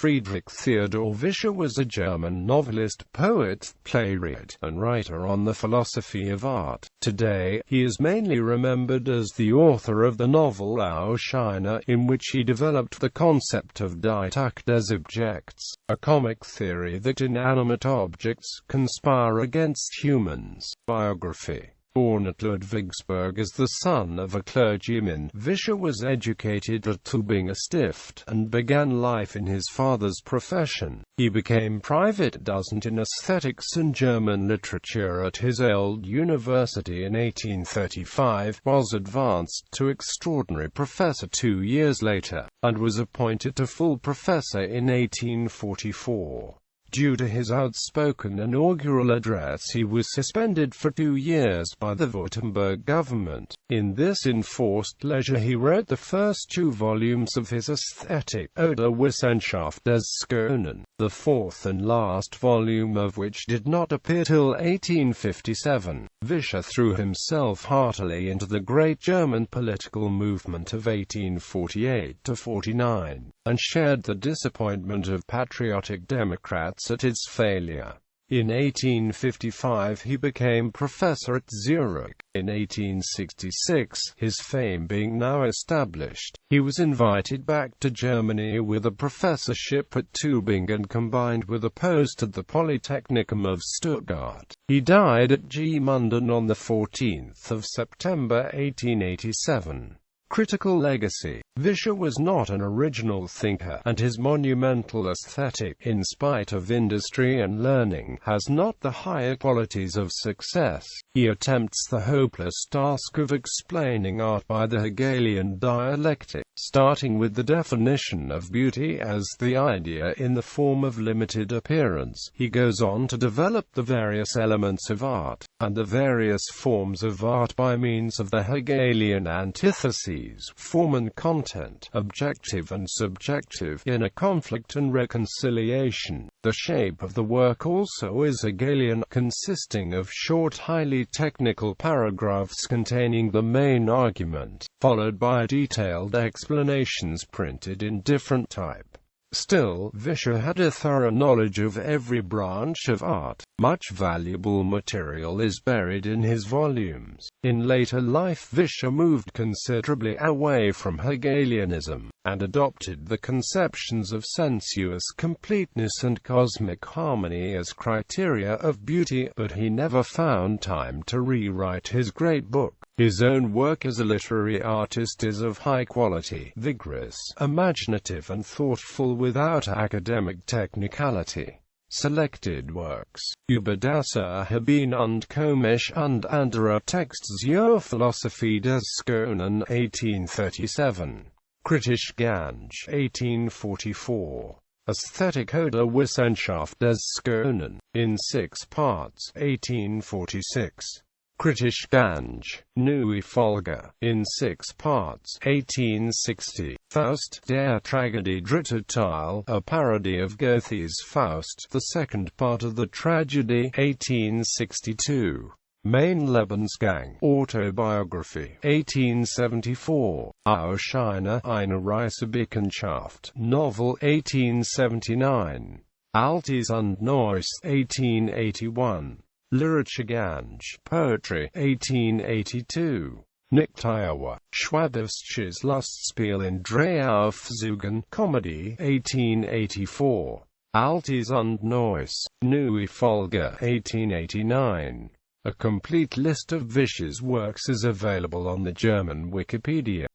Friedrich Theodor Vischer was a German novelist, poet, playwright, and writer on the philosophy of art. Today, he is mainly remembered as the author of the novel Auch Einer, in which he developed the concept of Die Tücke as Objekts, a comic theory that inanimate objects conspire against humans. Biography. Born at Ludwigsburg as the son of a clergyman, Vischer was educated at Tübingen Stift, and began life in his father's profession. He became private docent in aesthetics and German literature at his old university in 1835, was advanced to extraordinary professor 2 years later, and was appointed to full professor in 1844. Due to his outspoken inaugural address, he was suspended for 2 years by the Württemberg government. In this enforced leisure he wrote the first 2 volumes of his aesthetic, Oder Wissenschaft des Schönen, the 4th and last volume of which did not appear till 1857. Vischer threw himself heartily into the great German political movement of 1848–49, and shared the disappointment of patriotic Democrats at its failure. In 1855 he became professor at Zurich. In 1866, his fame being now established, he was invited back to Germany with a professorship at Tübingen combined with a post at the Polytechnicum of Stuttgart. He died at Gmunden on 14 September 1887. Critical legacy. Vischer was not an original thinker, and his monumental aesthetic, in spite of industry and learning, has not the higher qualities of success. He attempts the hopeless task of explaining art by the Hegelian dialectic, starting with the definition of beauty as the idea in the form of limited appearance. He goes on to develop the various elements of art, and the various forms of art by means of the Hegelian antitheses, form and content, objective and subjective, inner conflict and reconciliation. The shape of the work also is Hegelian, consisting of short, highly technical paragraphs containing the main argument, followed by detailed explanations printed in different type. Still, Vischer had a thorough knowledge of every branch of art. Much valuable material is buried in his volumes. In later life Vischer moved considerably away from Hegelianism, and adopted the conceptions of sensuous completeness and cosmic harmony as criteria of beauty, but he never found time to rewrite his great book. His own work as a literary artist is of high quality, vigorous, imaginative and thoughtful without academic technicality. Selected works: Über das Erheben und Komisch und andere Texte zur Philosophie des Schönen, 1837. Kritisch Gange, 1844. Aesthetic oder Wissenschaft des Schönen, in 6 parts, 1846. Kritisch Gange, Neue Folge, in 6 parts, 1860. Faust, der Tragödie, dritter Teil, a parody of Goethe's Faust, the second part of the tragedy, 1862. Mein Lebensgang, Autobiography, 1874. Auch Einer, eine Reisebekanntschaft, novel, 1879. Altes und Neues, 1881. Lyrische Gange, Poetry, 1882. Nicht Iowa, Schwabisches Lustspiel in 3 Aufzügen, Comedy, 1884. Altes und Neues, Neue Folge, 1889. A complete list of Vischer's works is available on the German Wikipedia.